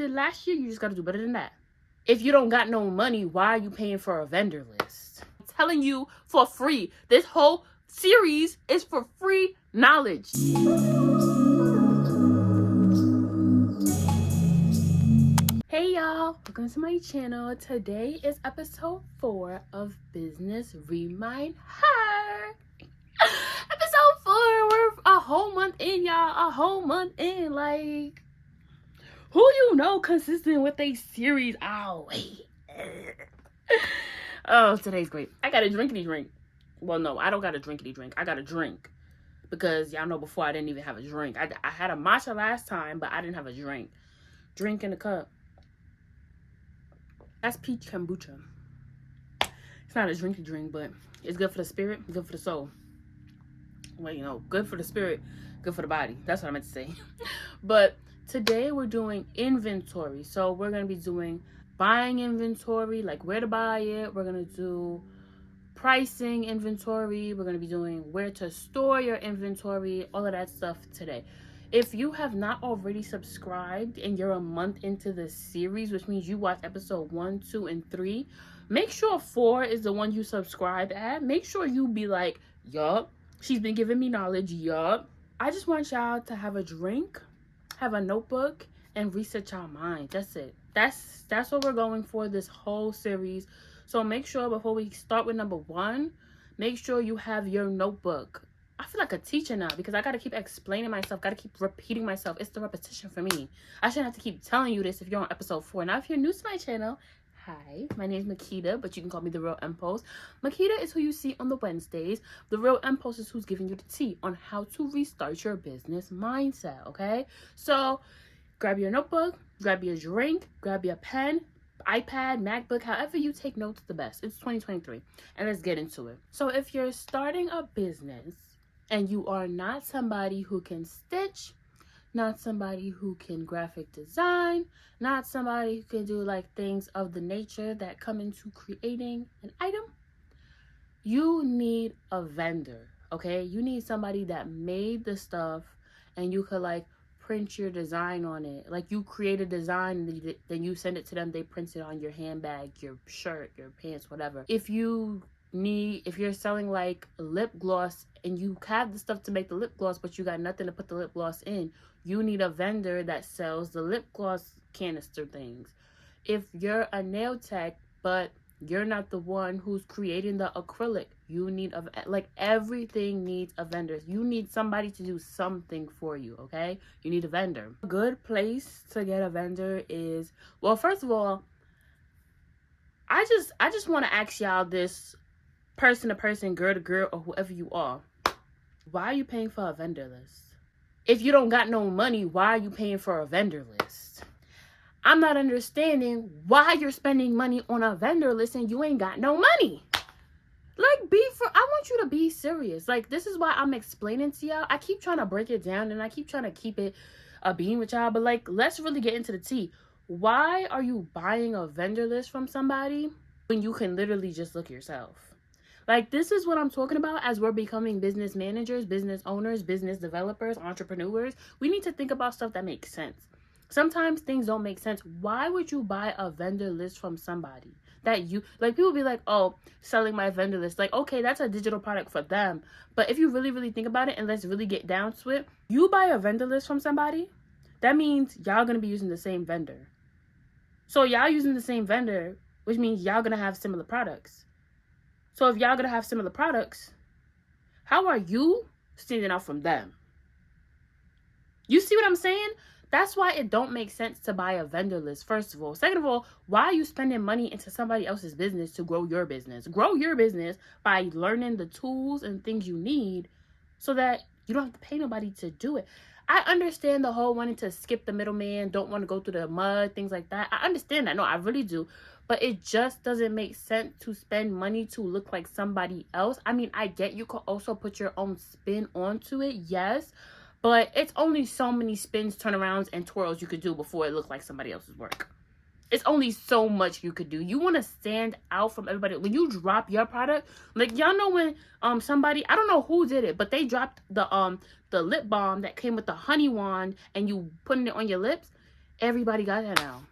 did last year, you just got to do better than that. If you don't got no money, why are you paying for a vendor list? I'm telling you for free. This whole series is for free knowledge. Hey y'all, welcome to my channel. Today is episode 4 of Business ReminHER. Episode 4, we're a whole month in, y'all. A whole month in. Like, who you know consistent with a series? Oh, wait. Oh, today's great. I got a drinkity drink. Well, no, I don't got a drinkity drink. I got a drink. Because y'all know before I didn't even have a drink. I had a matcha last time, but I didn't have a drink. Drink in the cup. That's peach kombucha. It's not a drinky drink, but it's good for the spirit, good for the soul. Well, you know, good for the spirit, good for the body. That's what I meant to say. But today we're doing inventory. So we're going to be doing buying inventory, like where to buy it. We're going to do pricing inventory. We're going to be doing where to store your inventory, all of that stuff today. If you have not already subscribed and you're a month into the series, which means you watch episode 1, 2, and 3, make sure 4 is the one you subscribe at. Make sure you be like, yup, she's been giving me knowledge, yup. I just want y'all to have a drink, have a notebook, and reset y'all mind. That's it. That's what we're going for this whole series. So make sure before we start with number 1, make sure you have your notebook. I feel like a teacher now because I got to keep explaining myself, got to keep repeating myself. It's the repetition for me. I shouldn't have to keep telling you this if you're on episode 4. Now, if you're new to my channel, hi, my name is Makeda, but you can call me The Real Impulse. Makeda is who you see on the Wednesdays. The Real Impulse is who's giving you the tea on how to restart your business mindset, okay? So grab your notebook, grab your drink, grab your pen, iPad, MacBook, however you take notes, the best. It's 2023, and let's get into it. So if you're starting a business and you are not somebody who can stitch, not somebody who can graphic design, not somebody who can do like things of the nature that come into creating an item, you need a vendor, okay? You need somebody that made the stuff and you could like print your design on it. Like you create a design and then you send it to them, they print it on your handbag, your shirt, your pants, whatever. If you're selling like lip gloss and you have the stuff to make the lip gloss but you got nothing to put the lip gloss in, you need a vendor that sells the lip gloss canister things. If you're a nail tech but you're not the one who's creating the acrylic, you need everything needs a vendor. You need somebody to do something for you, okay? You need a vendor. A good place to get a vendor is, well, first of all, I just want to ask y'all this, person to person, girl to girl, or whoever you are. Why are you paying for a vendor list? If you don't got no money, why are you paying for a vendor list? I'm not understanding why you're spending money on a vendor list and you ain't got no money. Like, I want you to be serious. Like, this is why I'm explaining to y'all. I keep trying to break it down and I keep trying to keep it a beam with y'all. But like, let's really get into the tea. Why are you buying a vendor list from somebody when you can literally just look yourself? Like, this is what I'm talking about as we're becoming business managers, business owners, business developers, entrepreneurs. We need to think about stuff that makes sense. Sometimes things don't make sense. Why would you buy a vendor list from somebody that you, like, people be like, oh, selling my vendor list. Like, okay, that's a digital product for them. But if you really, really think about it and let's really get down to it, you buy a vendor list from somebody, that means y'all going to be using the same vendor. So y'all using the same vendor, which means y'all going to have similar products. So if y'all gonna have similar products, how are you standing out from them? You see what I'm saying? That's why it don't make sense to buy a vendor list, first of all. Second of all, why are you spending money into somebody else's business to grow your business? Grow your business by learning the tools and things you need so that you don't have to pay nobody to do it. I understand the whole wanting to skip the middleman, don't want to go through the mud, things like that. I understand that. No, I really do. But it just doesn't make sense to spend money to look like somebody else. I mean, I get you could also put your own spin onto it, yes. But it's only so many spins, turnarounds, and twirls you could do before it looked like somebody else's work. It's only so much you could do. You want to stand out from everybody. When you drop your product, like, y'all know when somebody, I don't know who did it, but they dropped the lip balm that came with the honey wand and you putting it on your lips. Everybody got that now.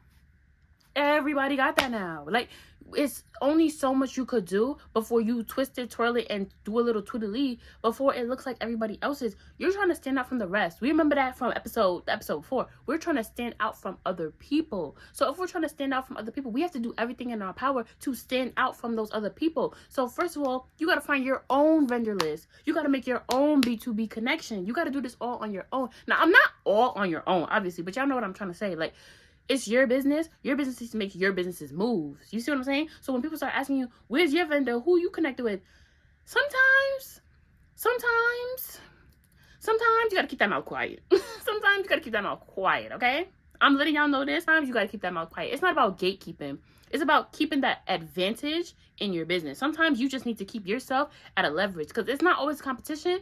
Everybody got that now. Like, it's only so much you could do before you twist it, twirl it, and do a little twiddly before it looks like everybody else's. You're trying to stand out from the rest. We remember that from episode 4. We're trying to stand out from other people. So if we're trying to stand out from other people, we have to do everything in our power to stand out from those other people. So first of all, you got to find your own vendor list. You got to make your own B2B connection. You got to do this all on your own. Now, I'm not all on your own, obviously, but y'all know what I'm trying to say. Like, it's your business. Your business needs to make your business's moves. You see what I'm saying? So when people start asking you, where's your vendor? Who you connected with? Sometimes you got to keep that mouth quiet. Sometimes you got to keep that mouth quiet, okay? I'm letting y'all know this. Sometimes you got to keep that mouth quiet. It's not about gatekeeping. It's about keeping that advantage in your business. Sometimes you just need to keep yourself at a leverage because it's not always competition.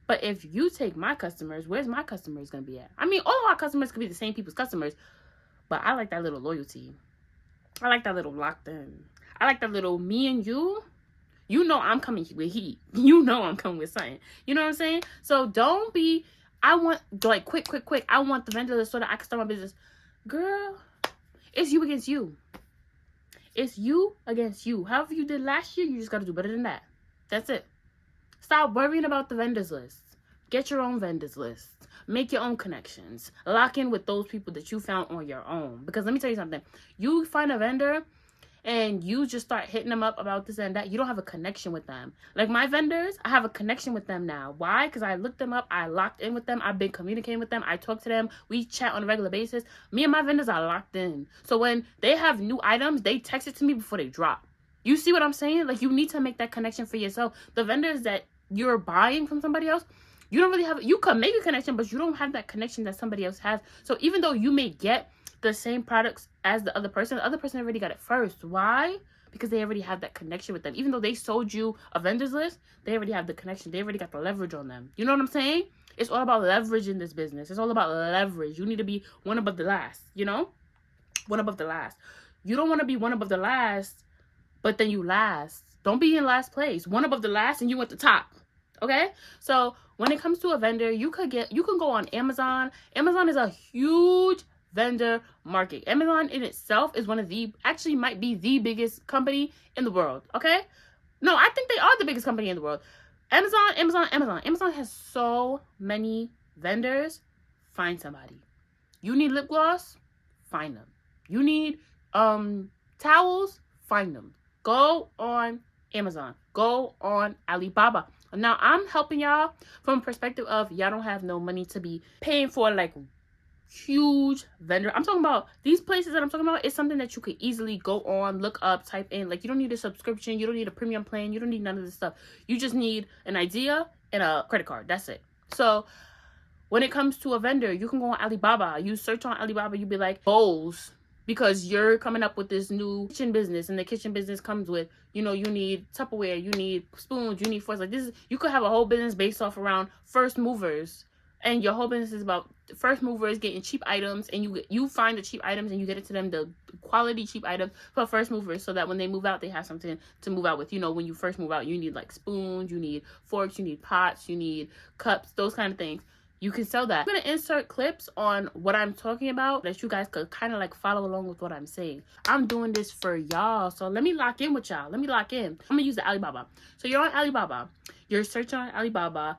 But if you take my customers, where's my customers going to be at? I mean, all of our customers could be the same people's customers. But I like that little loyalty. I like that little locked in. I like that little me and you. You know I'm coming with heat. You know I'm coming with something. You know what I'm saying? So don't be, I want, like, quick. I want the vendor list so that I can start my business. Girl, it's you against you. It's you against you. However you did last year, you just got to do better than that. That's it. Stop worrying about the vendors list. Get your own vendors list. Make your own connections. Lock in with those people that you found on your own. Because let me tell you something. You find a vendor and you just start hitting them up about this and that. You don't have a connection with them. Like my vendors, I have a connection with them now. Why? Because I looked them up. I locked in with them. I've been communicating with them. I talk to them. We chat on a regular basis. Me and my vendors are locked in. So when they have new items, they text it to me before they drop. You see what I'm saying? Like, you need to make that connection for yourself. The vendors that you're buying from somebody else, you don't really have, you can make a connection, but you don't have that connection that somebody else has. So even though you may get the same products as the other person already got it first. Why? Because they already have that connection with them. Even though they sold you a vendors list, they already have the connection. They already got the leverage on them. You know what I'm saying? It's all about leverage in this business. It's all about leverage. You need to be one above the last, you know? One above the last. You don't want to be one above the last, but then you last. Don't be in last place. One above the last and you at the top. Okay? So when it comes to a vendor, you can go on Amazon. Amazon is a huge vendor market. Amazon in itself is one of the, actually might be the biggest company in the world. Okay? No, I think they are the biggest company in the world. Amazon has so many vendors. Find somebody. You need lip gloss? Find them. You need towels? Find them. Go on Amazon. Go on Alibaba. Now, I'm helping y'all from a perspective of y'all don't have no money to be paying for, like, huge vendor. I'm talking about these places that I'm talking about. It's something that you could easily go on, look up, type in. Like, you don't need a subscription. You don't need a premium plan. You don't need none of this stuff. You just need an idea and a credit card. That's it. So when it comes to a vendor, you can go on Alibaba. You search on Alibaba. You be like, bowls. Because you're coming up with this new kitchen business, and the kitchen business comes with, you know, you need Tupperware, you need spoons, you need forks. Like this, you could have a whole business based off around first movers, and your whole business is about first movers getting cheap items, and you find the cheap items and you get it to them, the quality cheap items for first movers, so that when they move out, they have something to move out with. You know, when you first move out, you need like spoons, you need forks, you need pots, you need cups, those kind of things. You can sell that. I'm going to insert clips on what I'm talking about that you guys could kind of like follow along with what I'm saying. I'm doing this for y'all. So let me lock in with y'all. Let me lock in. I'm going to use the Alibaba. So you're on Alibaba. You're searching on Alibaba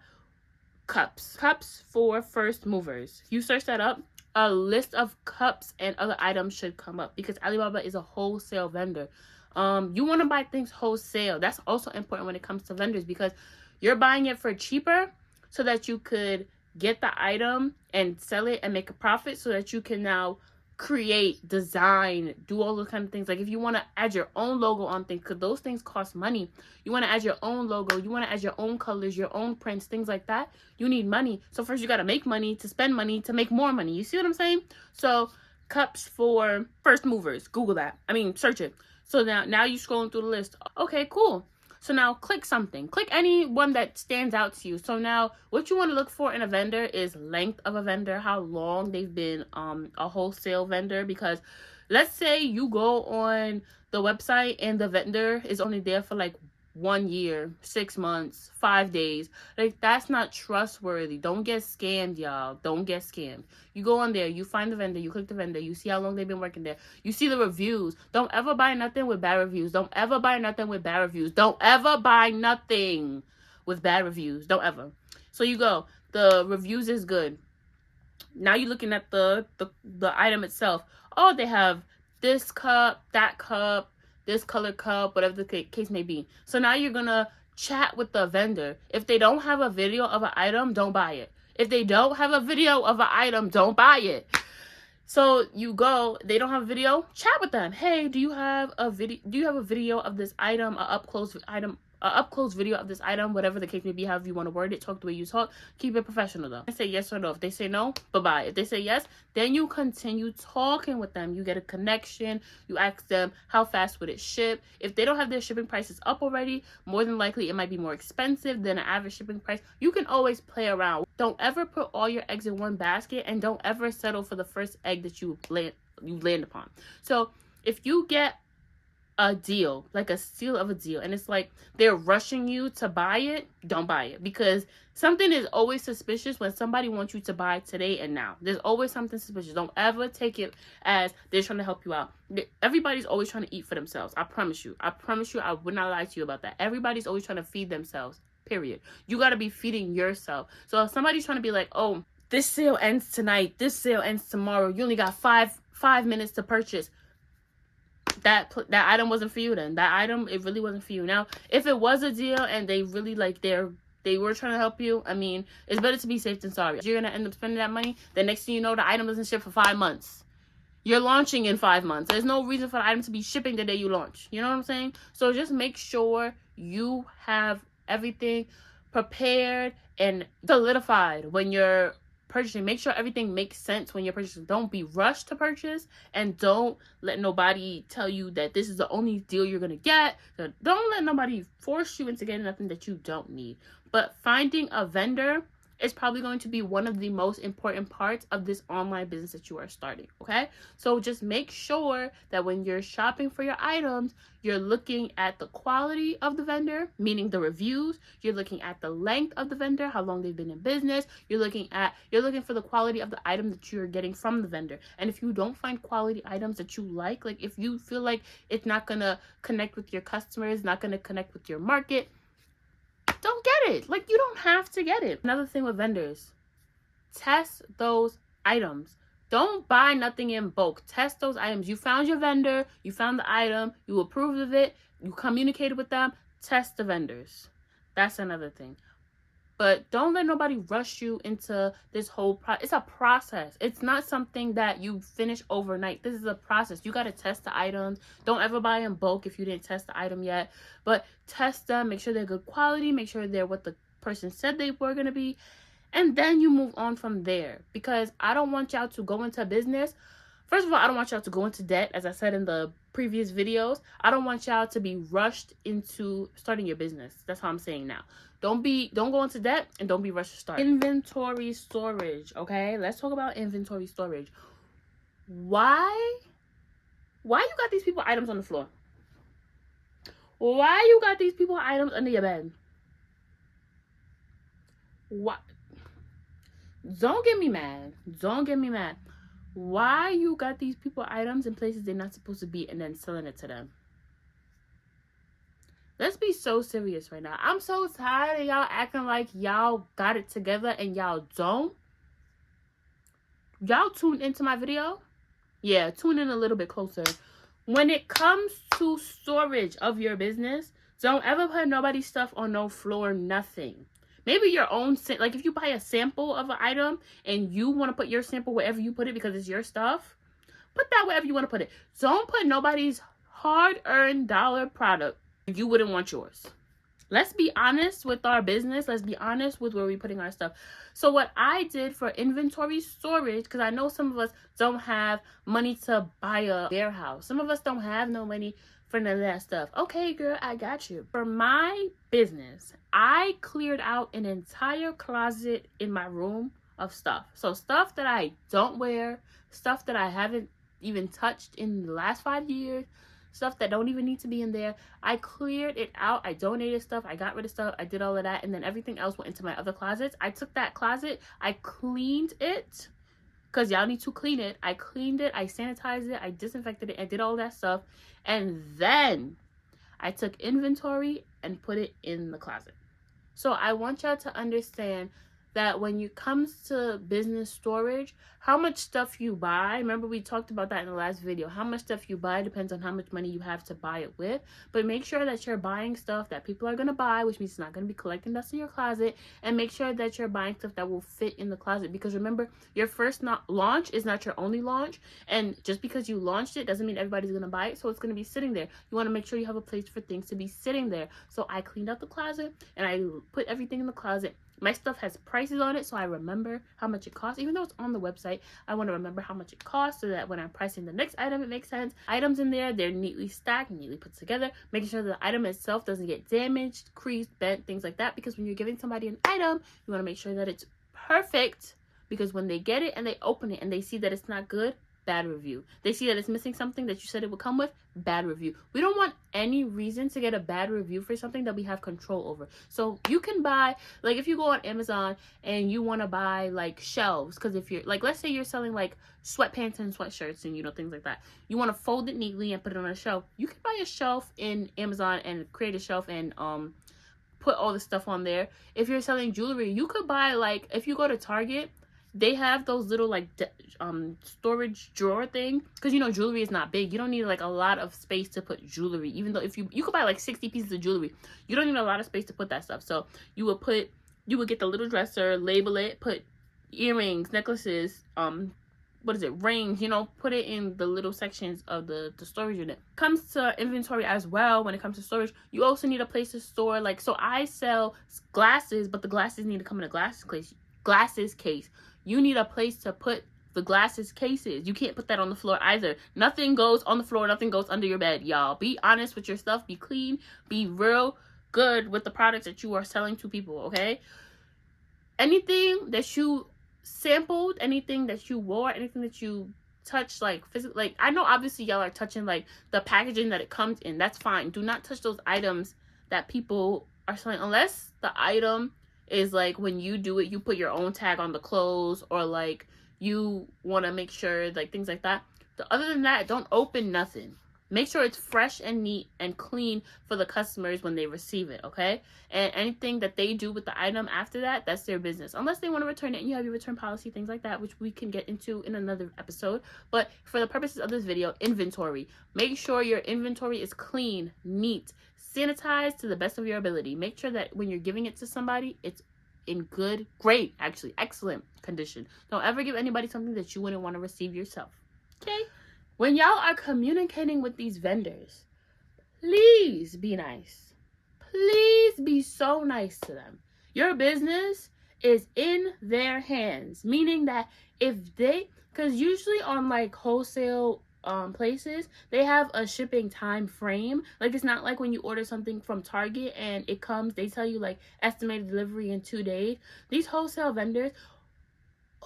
cups. Cups for first movers. You search that up. A list of cups and other items should come up because Alibaba is a wholesale vendor. You want to buy things wholesale. That's also important when it comes to vendors because you're buying it for cheaper so that you could get the item and sell it and make a profit so that you can now create, design, do all those kind of things. Like if you want to add your own logo on things, because those things cost money. You want to add your own logo. You want to add your own colors, your own prints, things like that. You need money. So first you got to make money to spend money to make more money. You see what I'm saying? So cups for first movers. Google that. I mean, search it. So now you're scrolling through the list. Okay, cool. So now click something. Click any one that stands out to you. So now what you want to look for in a vendor is length of a vendor, how long they've been a wholesale vendor. Because let's say you go on the website and the vendor is only there for like 1 year, 6 months, 5 days. Like, that's not trustworthy. Don't get scammed, y'all. Don't get scammed. You go on there, you find the vendor, you click the vendor, you see how long they've been working there, you see the reviews. Don't ever buy nothing with bad reviews. Don't ever buy nothing with bad reviews. Don't ever buy nothing with bad reviews. Don't ever. So you go, the reviews is good. Now you're looking at the item itself. Oh, they have this cup, that cup, this color cup, whatever the case may be. So now you're gonna chat with the vendor. If they don't have a video of an item, don't buy it. If they don't have a video of an item, don't buy it. So you go, they don't have a video, chat with them. Hey, do you have a video of this item, a up close video of this item, whatever the case may be, however you want to word it, talk the way you talk, keep it professional though. They say yes or no. If they say no, bye-bye. If they say yes, then you continue talking with them. You get a connection. You ask them, how fast would it ship? If they don't have their shipping prices up already, more than likely it might be more expensive than an average shipping price. You can always play around. Don't ever put all your eggs in one basket, and don't ever settle for the first egg that you land upon. So if you get a deal, like a steal of a deal, and it's like they're rushing you to buy it, don't buy it, because something is always suspicious when somebody wants you to buy today and now. There's always something suspicious. Don't ever take it as they're trying to help you out. Everybody's always trying to eat for themselves. I promise you. I would not lie to you about that. Everybody's always trying to feed themselves, period. You got to be feeding yourself. So if somebody's trying to be like, oh, this sale ends tonight, this sale ends tomorrow, you only got five minutes to purchase, that item wasn't for you. Then that item, it really wasn't for you. Now if it was a deal and they really like they were trying to help you, I mean, it's better to be safe than sorry. You're gonna end up spending that money, the next thing you know, the item doesn't ship for 5 months. You're launching in 5 months. There's no reason for the item to be shipping the day you launch. You know what I'm saying? So just make sure you have everything prepared and solidified when you're purchasing. Make sure everything makes sense when you're purchasing. Don't be rushed to purchase, and don't let nobody tell you that this is the only deal you're gonna get. So don't let nobody force you into getting nothing that you don't need. But finding a vendor is probably going to be one of the most important parts of this online business that you are starting. Okay, so just make sure that when you're shopping for your items, you're looking at the quality of the vendor, meaning the reviews. You're looking at the length of the vendor, how long they've been in business. You're looking for the quality of the item that you're getting from the vendor. And if you don't find quality items that you like if you feel like it's not gonna connect with your customers, not gonna connect with your market, don't get it. Like, you don't have to get it. Another thing with vendors, test those items. Don't buy nothing in bulk. Test those items. You found your vendor, you found the item, you approved of it, you communicated with them. Test the vendors. That's another thing. But don't let nobody rush you into this whole process. It's a process. It's not something that you finish overnight. This is a process. You got to test the items. Don't ever buy in bulk if you didn't test the item yet. But test them. Make sure they're good quality. Make sure they're what the person said they were going to be. And then you move on from there. Because I don't want y'all to go into business. First of all, I don't want y'all to go into debt, as I said in the previous videos. I don't want y'all to be rushed into starting your business. That's how I'm saying now. Don't go into debt, and don't be rushed to start. Inventory storage, okay? Let's talk about inventory storage. Why you got these people items on the floor? Why you got these people items under your bed? What? Don't get me mad. Don't get me mad. Why you got these people items in places they're not supposed to be and then selling it to them? Let's be so serious right now. I'm so tired of y'all acting like y'all got it together and y'all don't. Y'all tuned into my video? Yeah, tune in a little bit closer. When it comes to storage of your business, don't ever put nobody's stuff on no floor, nothing. Maybe your own, like if you buy a sample of an item and you want to put your sample wherever you put it because it's your stuff, put that wherever you want to put it. Don't put nobody's hard-earned dollar product if you wouldn't want yours. Let's be honest with our business. Let's be honest with where we're putting our stuff. So what I did for inventory storage, because I know some of us don't have money to buy a warehouse. Some of us don't have no money for none of that stuff. Okay, girl, I got you. For my business, I cleared out an entire closet in my room of stuff. So stuff that I don't wear, stuff that I haven't even touched in the last 5 years, stuff that don't even need to be in there. I cleared it out. I donated stuff. I got rid of stuff. I did all of that. And then everything else went into my other closets. I took that closet. I cleaned it. Because y'all need to clean it. I cleaned it. I sanitized it. I disinfected it. I did all that stuff. And then I took inventory and put it in the closet. So I want y'all to understand that when it comes to business storage, how much stuff you buy, remember we talked about that in the last video, how much stuff you buy depends on how much money you have to buy it with. But make sure that you're buying stuff that people are going to buy, which means it's not going to be collecting dust in your closet, and make sure that you're buying stuff that will fit in the closet. Because remember, your first launch is not your only launch, and just because you launched it doesn't mean everybody's going to buy it, so it's going to be sitting there. You want to make sure you have a place for things to be sitting there. So I cleaned out the closet and I put everything in the closet. My stuff has prices on it, so I remember how much it costs. Even though it's on the website, I want to remember how much it costs so that when I'm pricing the next item, it makes sense. Items in there, they're neatly stacked, neatly put together, making sure the item itself doesn't get damaged, creased, bent, things like that. Because when you're giving somebody an item, you want to make sure that it's perfect. Because when they get it and they open it and they see that it's not good, bad review. They see that it's missing something that you said it would come with, bad review. We don't want any reason to get a bad review for something that we have control over. So you can buy, like if you go on Amazon and you want to buy like shelves, because if you're like, let's say you're selling like sweatpants and sweatshirts and things like that, you want to fold it neatly and put it on a shelf. You can buy a shelf in Amazon and create a shelf and put all the stuff on there. If you're selling jewelry, you could buy, like if you go to Target, they have those little like storage drawer thing, because jewelry is not big. You don't need like a lot of space to put jewelry, even though if you could buy like 60 pieces of jewelry, you don't need a lot of space to put that stuff. So you would get the little dresser, label it, put earrings, necklaces, rings, put it in the little sections of the storage unit. Comes to inventory as well. When it comes to storage, you also need a place to store, like, so I sell glasses, but the glasses need to come in a glasses case. You need a place to put the glasses cases. You can't put that on the floor either. Nothing goes on the floor. Nothing goes under your bed, y'all. Be honest with your stuff. Be clean. Be real good with the products that you are selling to people, okay? Anything that you sampled, anything that you wore, anything that you touched, like physically, like I know obviously y'all are touching like the packaging that it comes in. That's fine. Do not touch those items that people are selling unless the item is like, when you do it, you put your own tag on the clothes, or like you want to make sure, like things like that. Other than that, don't open nothing. Make sure it's fresh and neat and clean for the customers when they receive it, okay? And anything that they do with the item after that, that's their business. Unless they want to return it and you have your return policy, things like that, which we can get into in another episode. But for the purposes of this video, inventory. Make sure your inventory is clean, neat, sanitized to the best of your ability. Make sure that when you're giving it to somebody, it's in excellent condition. Don't ever give anybody something that you wouldn't want to receive yourself, okay? When y'all are communicating with these vendors, please be nice. Please be so nice to them. Your business is in their hands, meaning that if they, because usually on like wholesale places, they have a shipping time frame. Like, it's not like when you order something from Target and it comes, they tell you like estimated delivery in 2 days. These wholesale vendors,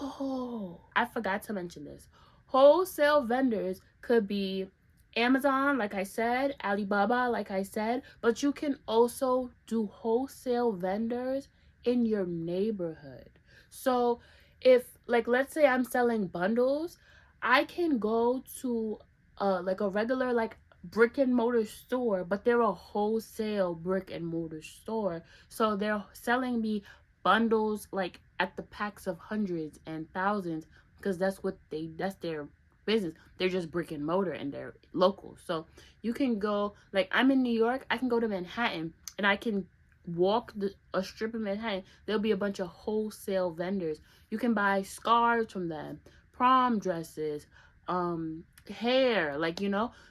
oh, I forgot to mention this. Wholesale vendors could be Amazon, like I said, Alibaba, like I said, but you can also do wholesale vendors in your neighborhood. So if, like, let's say I'm selling bundles, I can go to like a regular like brick and mortar store, but they're a wholesale brick and mortar store, so they're selling me bundles like at the packs of hundreds and thousands, because that's their business. They're just brick and mortar and they're local. So you can go, like I'm in New York, I can go to Manhattan and I can walk a strip of Manhattan. There'll be a bunch of wholesale vendors. You can buy scarves from them, prom dresses, hair, like,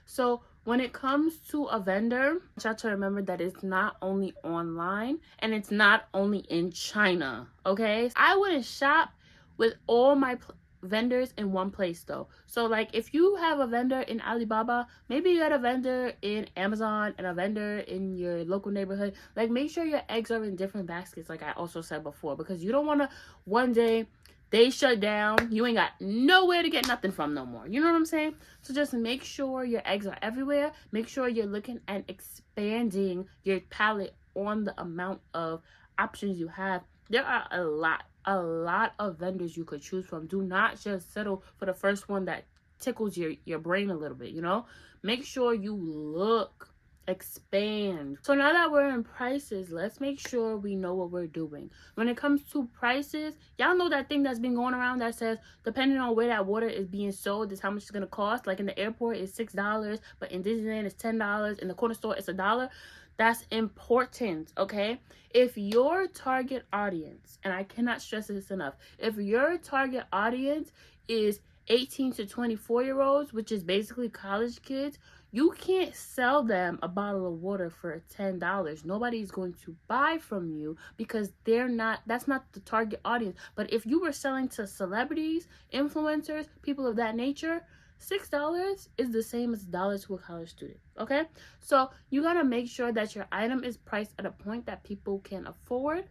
so when it comes to a vendor, you have to remember that it's not only online and it's not only in China, okay? I wouldn't shop with all my vendors in one place though. So like if you have a vendor in Alibaba, maybe you got a vendor in Amazon and a vendor in your local neighborhood. Like, make sure your eggs are in different baskets, like I also said before, because you don't want to one day they shut down, you ain't got nowhere to get nothing from no more. You know what I'm saying? So just make sure your eggs are everywhere. Make sure you're looking and expanding your palette on the amount of options you have. There are a lot of vendors you could choose from. Do not just settle for the first one that tickles your brain a little bit, you know? Make sure you look, expand. So now that we're in prices, let's make sure we know what we're doing. When it comes to prices, y'all know that thing that's been going around that says depending on where that water is being sold is how much it's gonna cost. Like in the airport it's $6, but in Disneyland it's $10, in the corner store it's $1. That's important, okay? If your target audience, and I cannot stress this enough, if your target audience is 18 to 24-year-olds, which is basically college kids, you can't sell them a bottle of water for $10. Nobody's going to buy from you because that's not the target audience. But if you were selling to celebrities, influencers, people of that nature, $6 is the same as $1 to a college student, okay? So you gotta make sure that your item is priced at a point that people can afford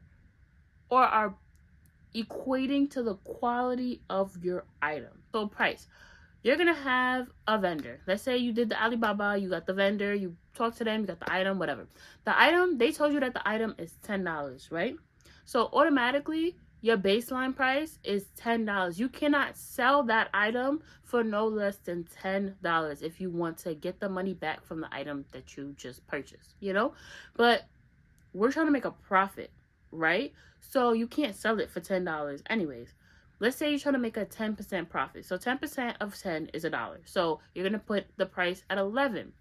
or are equating to the quality of your item. So price, you're gonna have a vendor. Let's say you did the Alibaba, you got the vendor, you talk to them, you got the item, whatever. The item, they told you that the item is $10, right? So automatically your baseline price is $10. You cannot sell that item for no less than $10 if you want to get the money back from the item that you just purchased, you know? But we're trying to make a profit, right? So you can't sell it for $10 anyways. Let's say you're trying to make a 10% profit. So 10% of 10 is $1. So you're going to put the price at 11.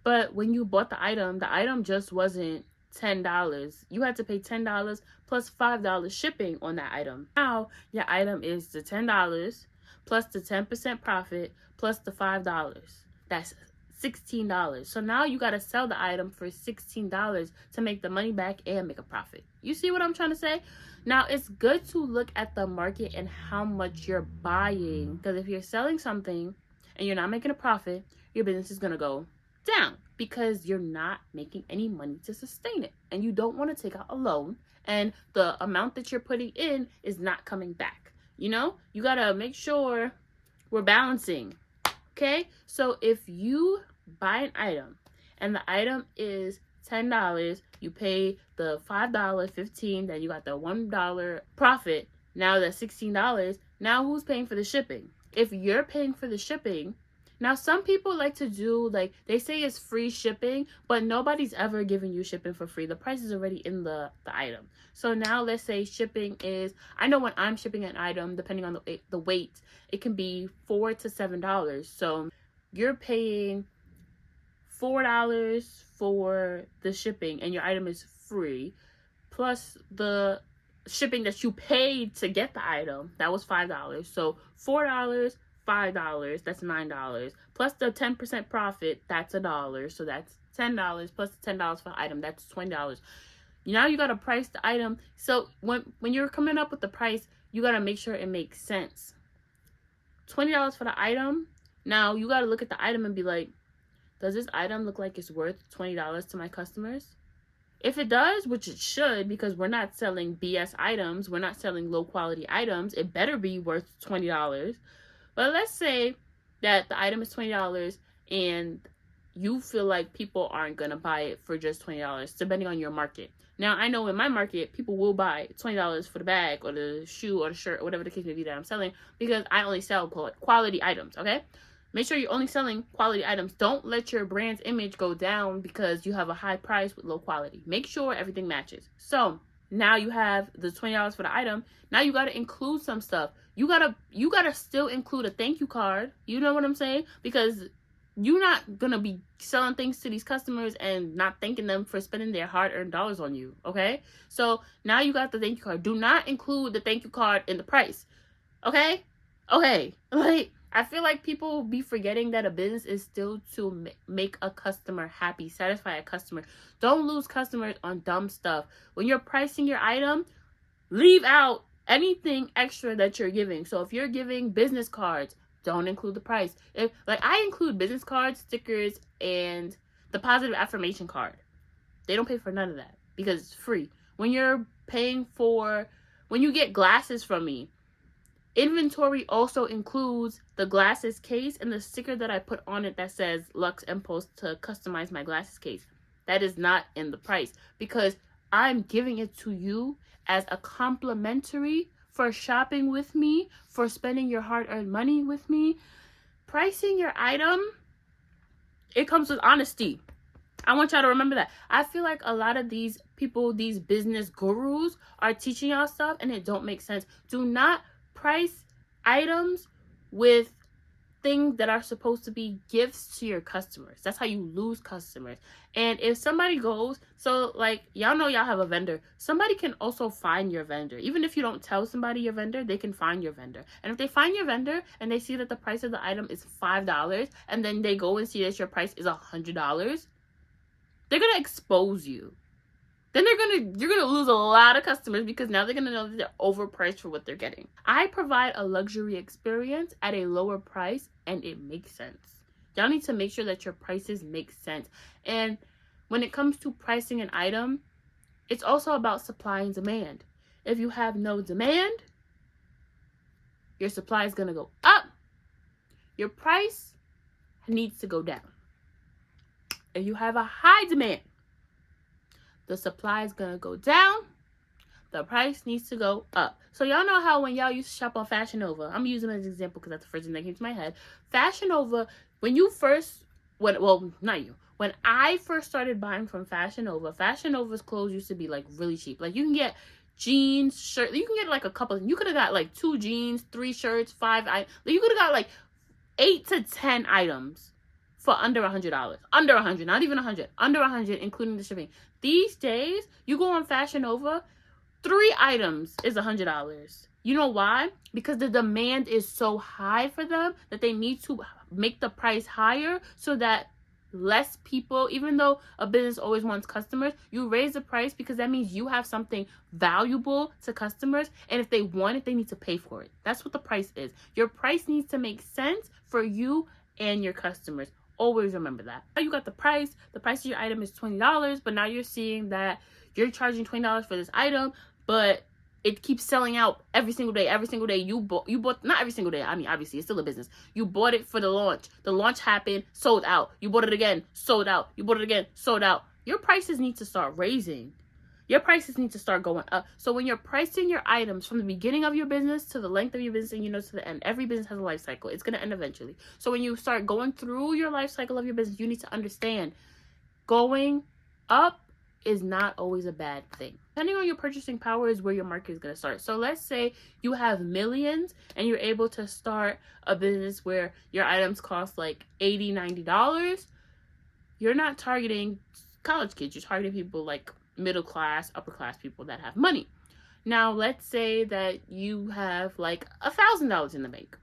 But when you bought the item just wasn't $10. You had to pay $10 plus $5 shipping on that item. Now your item is the $10 plus the 10% profit plus the $5. That's $16. So now you got to sell the item for $16 to make the money back and make a profit. You see what I'm trying to say? Now it's good to look at the market and how much you're buying, because if you're selling something and you're not making a profit, your business is going to go down because you're not making any money to sustain it, and you don't want to take out a loan and the amount that you're putting in is not coming back. You know, you got to make sure we're balancing. Okay, so if you buy an item and the item is $10, you pay the $5, $15, then you got the $1 profit. Now that's $16. Now who's paying for the shipping? If you're paying for the shipping, now some people like to do, like, they say it's free shipping, but nobody's ever giving you shipping for free. The price is already in the item. So now let's say shipping is, I know when I'm shipping an item, depending on the weight, it can be $4 to $7. So you're paying $4 for the shipping and your item is free, plus the shipping that you paid to get the item, that was $5. So $4, $5, that's $9, plus the 10% profit, that's $1. So that's $10 plus the $10 for the item, that's $20. Now you got to price the item. So when you're coming up with the price, you got to make sure it makes sense. $20 for the item. Now you got to look at the item and be like, does this item look like it's worth $20 to my customers? If it does, which it should, because we're not selling BS items, we're not selling low quality items, it better be worth $20. But let's say that the item is $20 and you feel like people aren't going to buy it for just $20, depending on your market. Now, I know in my market, people will buy $20 for the bag or the shoe or the shirt or whatever the case may be that I'm selling, because I only sell quality items, okay? Make sure you're only selling quality items. Don't let your brand's image go down because you have a high price with low quality. Make sure everything matches. So now you have the $20 for the item. Now you got to include some stuff. You gotta still include a thank you card. You know what I'm saying? Because you're not gonna be selling things to these customers and not thanking them for spending their hard-earned dollars on you. Okay, so now you got the thank you card. Do not include the thank you card in the price. Okay, like, I feel like people be forgetting that a business is still to make a customer happy, satisfy a customer. Don't lose customers on dumb stuff. When you're pricing your item, leave out anything extra that you're giving. So if you're giving business cards, don't include the price. If, like, I include business cards, stickers, and the positive affirmation card. They don't pay for none of that because it's free. When you're paying for, when you get glasses from me, Inventory also includes the glasses case and the sticker that I put on it that says luxempulse to customize my glasses case. That is not in the price because I'm giving it to you as a complimentary for shopping with me, for spending your hard-earned money with me. Pricing your item, it comes with honesty. I want y'all to remember that. I feel like a lot of these people, these business gurus, are teaching y'all stuff and it don't make sense. Do not price items with things that are supposed to be gifts to your customers. That's how you lose customers. And if somebody goes, so like y'all know y'all have a vendor, somebody can also find your vendor. Even if you don't tell somebody your vendor, they can find your vendor. And if they find your vendor and they see that the price of the item is $5 and then they go and see that your price is $100, they're gonna expose you. Then you're gonna lose a lot of customers because now they're gonna know that they're overpriced for what they're getting. I provide a luxury experience at a lower price and it makes sense. Y'all need to make sure that your prices make sense. And when it comes to pricing an item, it's also about supply and demand. If you have no demand, your supply is gonna go up. Your price needs to go down. If you have a high demand, the supply is going to go down. The price needs to go up. So y'all know how when y'all used to shop on Fashion Nova, I'm using them as an example because that's the first thing that came to my head. Fashion Nova, when I first started buying from Fashion Nova's clothes used to be like really cheap. Like you can get jeans, shirt, you can get like a couple, you could have got like 2 jeans, 3 shirts, 5, you could have got like 8 to 10 items for under $100. Under 100, not even 100. Under 100, including the shipping. These days, you go on Fashion Nova, 3 items is $100. You know why? Because the demand is so high for them that they need to make the price higher so that less people, even though a business always wants customers, you raise the price because that means you have something valuable to customers. And if they want it, they need to pay for it. That's what the price is. Your price needs to make sense for you and your customers. Always remember that. Now you got the price of your item is $20, but now you're seeing that you're charging $20 for this item, but it keeps selling out every single day. You bought, not every single day, I mean, obviously it's still a business. You bought it for the launch. The launch happened, sold out. You bought it again, sold out. You bought it again, sold out. Your prices need to start raising. Your prices need to start going up. So when you're pricing your items from the beginning of your business to the length of your business and to the end, every business has a life cycle. It's going to end eventually. So when you start going through your life cycle of your business, you need to understand going up is not always a bad thing. Depending on your purchasing power is where your market is going to start. So let's say you have millions and you're able to start a business where your items cost like $80, $90. You're not targeting college kids. You're targeting people like middle class, upper class people that have money. Now, let's say that you have like $1,000 in the bank.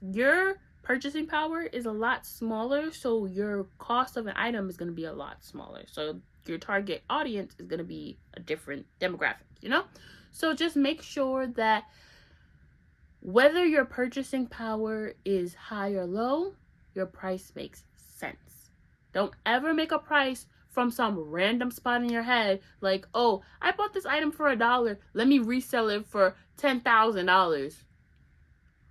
Your purchasing power is a lot smaller, so your cost of an item is going to be a lot smaller. So your target audience is going to be a different demographic, So just make sure that whether your purchasing power is high or low, your price makes sense. Don't ever make a price from some random spot in your head like, oh, I bought this item for $1. Let me resell it for $10,000.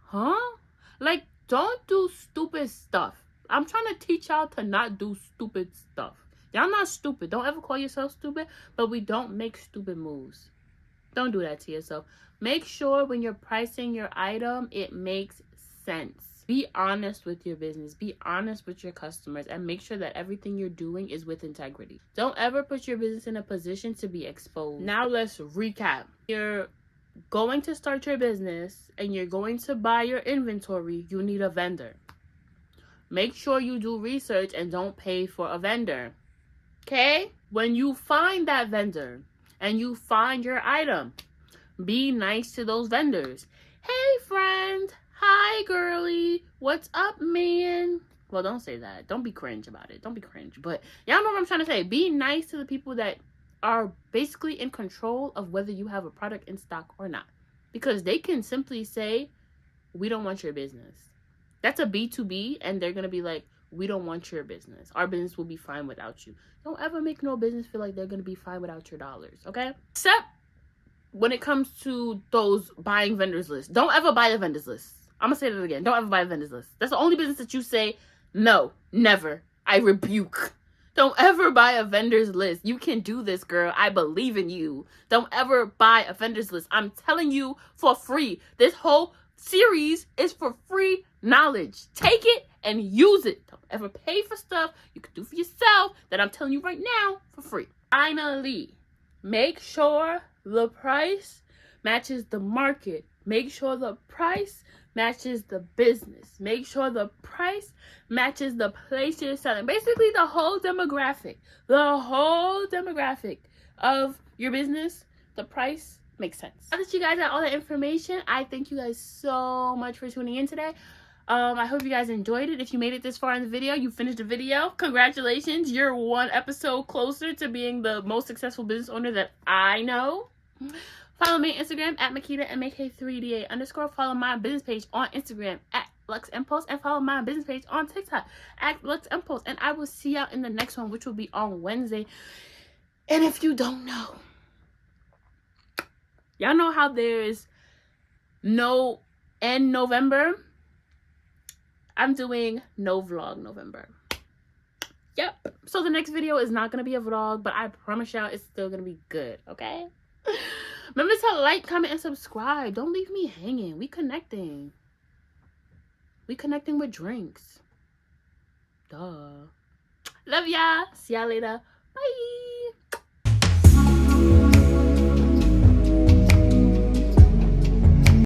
Huh? Like, don't do stupid stuff. I'm trying to teach y'all to not do stupid stuff. Y'all not stupid. Don't ever call yourself stupid, but we don't make stupid moves. Don't do that to yourself. Make sure when you're pricing your item, it makes sense. Be honest with your business. Be honest with your customers and make sure that everything you're doing is with integrity. Don't ever put your business in a position to be exposed. Now let's recap. You're going to start your business and you're going to buy your inventory. You need a vendor. Make sure you do research and don't pay for a vendor. Okay? When you find that vendor and you find your item, be nice to those vendors. Hey, friend. Hi, girly. What's up, man? Well, don't say that. Don't be cringe about it. Don't be cringe. But y'all know what I'm trying to say. Be nice to the people that are basically in control of whether you have a product in stock or not. Because they can simply say, we don't want your business. That's a B2B, and they're going to be like, we don't want your business. Our business will be fine without you. Don't ever make no business feel like they're going to be fine without your dollars, okay? Except when it comes to those buying vendors lists, don't ever buy a vendors list. I'm gonna say that again. Don't ever buy a vendors list. That's the only business that you say, no, never. I rebuke. Don't ever buy a vendors list. You can do this, girl. I believe in you. Don't ever buy a vendors list. I'm telling you for free. This whole series is for free knowledge. Take it and use it. Don't ever pay for stuff you can do for yourself that I'm telling you right now for free. Finally, make sure the price matches the market. Make sure the price matches the business. Make sure the price matches the place you're selling. Basically, the whole demographic of your business, the price makes sense. Now that you guys got all that information, I thank you guys so much for tuning in today. I hope you guys enjoyed it. If you made it this far in the video, you finished the video, congratulations. You're one episode closer to being the most successful business owner that I know. Follow me on Instagram at Makeda, MAK3DA_. Follow my business page on Instagram at luxempulse, and follow my business page on TikTok at luxempulse. And I will see y'all in the next one, which will be on Wednesday. And if you don't know, y'all know how there's no end November? I'm doing no vlog November. Yep. So the next video is not going to be a vlog, but I promise y'all it's still going to be good, okay? Remember to like, comment, and subscribe. Don't leave me hanging. We connecting. We connecting with drinks. Duh. Love y'all. See y'all later.